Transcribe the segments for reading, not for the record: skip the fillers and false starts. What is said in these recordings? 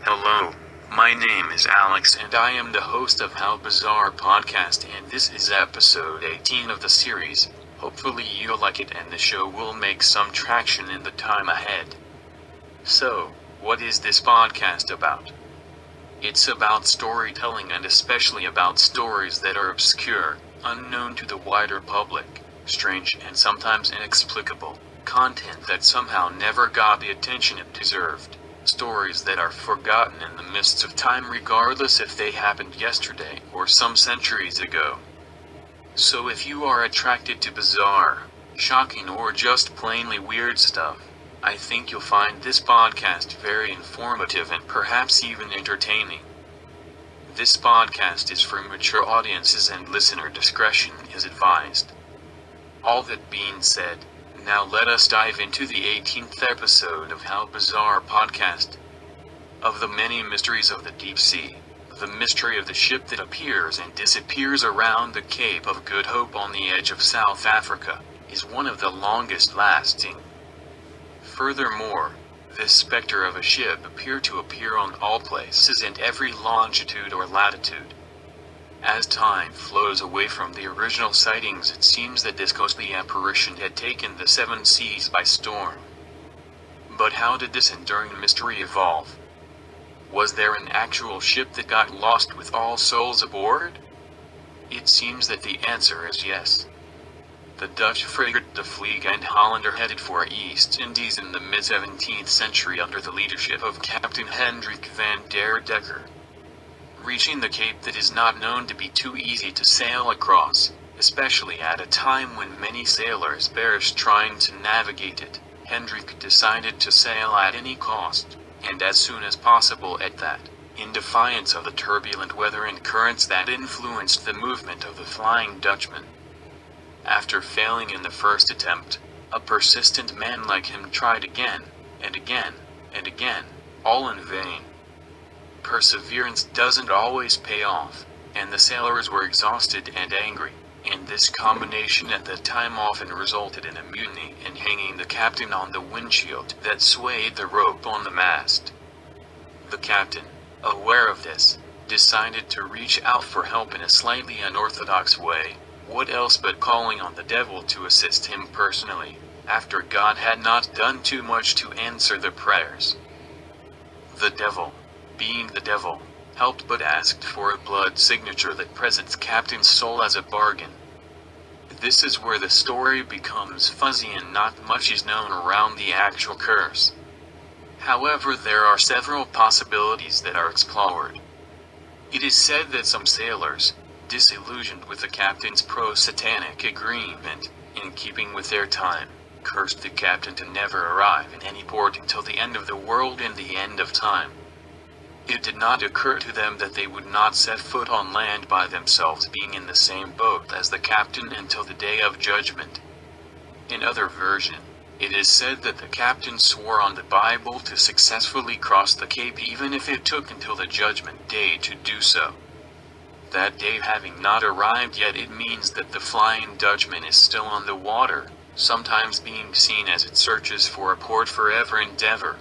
Hello, my name is Alex and I am the host of How Bizarre Podcast, and this is episode 18 of the series. Hopefully you'll like it and the show will make some traction in the time ahead. So, what is this podcast about? It's about storytelling, and especially about stories that are obscure, unknown to the wider public, strange and sometimes inexplicable, content that somehow never got the attention it deserved. Stories that are forgotten in the mists of time, regardless if they happened yesterday or some centuries ago. So if you are attracted to bizarre, shocking, or just plainly weird stuff, I think you'll find this podcast very informative and perhaps even entertaining. This podcast is for mature audiences and listener discretion is advised. All that being said, now let us dive into the 18th episode of How Bizarre Podcast. Of the many mysteries of the deep sea, the mystery of the ship that appears and disappears around the Cape of Good Hope on the edge of South Africa is one of the longest lasting. Furthermore, this specter of a ship appeared to appear on all places and every longitude or latitude. As time flows away from the original sightings, it seems that this ghostly apparition had taken the seven seas by storm. But how did this enduring mystery evolve? Was there an actual ship that got lost with all souls aboard? It seems that the answer is yes. The Dutch frigate the Vlieg and Hollander headed for East Indies in the mid-17th century under the leadership of Captain Hendrik van der Decker. Reaching the Cape that is not known to be too easy to sail across, especially at a time when many sailors perished trying to navigate it, Hendrik decided to sail at any cost, and as soon as possible at that, in defiance of the turbulent weather and currents that influenced the movement of the Flying Dutchman. After failing in the first attempt, a persistent man like him tried again, and again, and again, all in vain. Perseverance doesn't always pay off, and the sailors were exhausted and angry, and this combination at the time often resulted in a mutiny and hanging the captain on the windshield that swayed the rope on the mast. The captain, aware of this, decided to reach out for help in a slightly unorthodox way. What else but calling on the devil to assist him personally, after God had not done too much to answer the prayers. The devil, being the devil, helped but asked for a blood signature that presents Captain's soul as a bargain. This is where the story becomes fuzzy and not much is known around the actual curse. However, there are several possibilities that are explored. It is said that some sailors, disillusioned with the captain's pro-satanic agreement, in keeping with their time, cursed the captain to never arrive in any port until the end of the world and the end of time. It did not occur to them that they would not set foot on land by themselves, being in the same boat as the captain until the day of judgment. In other version, it is said that the captain swore on the Bible to successfully cross the Cape even if it took until the judgment day to do so. That day having not arrived yet, it means that the Flying Dutchman is still on the water, sometimes being seen as it searches for a port forever and ever.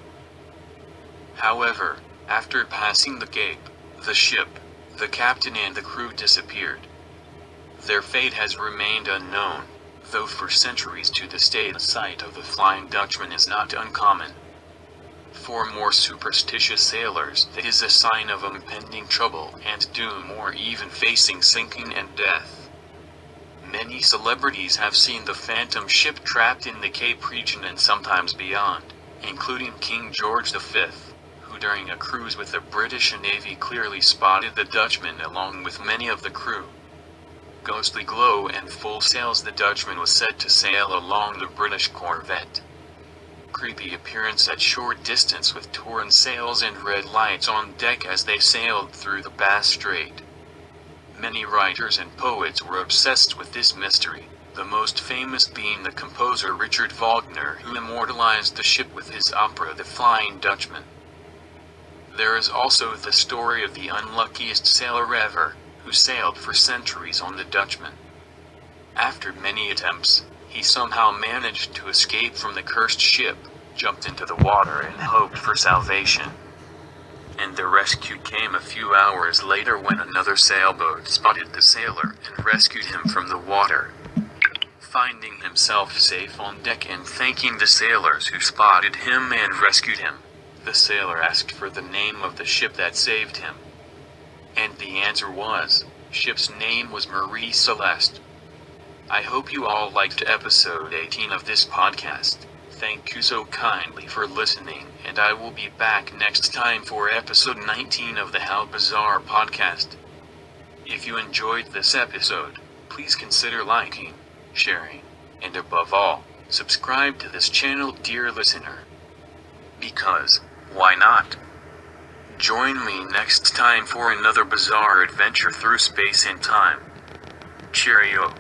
However, after passing the Cape, the ship, the captain and the crew disappeared. Their fate has remained unknown, though for centuries to this day the sight of the Flying Dutchman is not uncommon. For more superstitious sailors, it is a sign of impending trouble and doom, or even facing sinking and death. Many celebrities have seen the phantom ship trapped in the Cape region and sometimes beyond, including King George V, who during a cruise with the British Navy clearly spotted the Dutchman along with many of the crew. Ghostly glow and full sails, the Dutchman was said to sail along the British corvette. Creepy appearance at short distance with torn sails and red lights on deck as they sailed through the Bass Strait. Many writers and poets were obsessed with this mystery, the most famous being the composer Richard Wagner, who immortalized the ship with his opera The Flying Dutchman. There is also the story of the unluckiest sailor ever, who sailed for centuries on the Dutchman. After many attempts, he somehow managed to escape from the cursed ship, jumped into the water and hoped for salvation. and the rescue came a few hours later when another sailboat spotted the sailor and rescued him from the water. Finding himself safe on deck and thanking the sailors who spotted him and rescued him, the sailor asked for the name of the ship that saved him. And the answer was, ship's name was Marie Celeste. I hope you all liked episode 18 of this podcast. Thank you so kindly for listening, and I will be back next time for episode 19 of the How Bizarre podcast. If you enjoyed this episode, please consider liking, sharing, and above all, subscribe to this channel, dear listener. Because, why not? Join me next time for another bizarre adventure through space and time. Cheerio.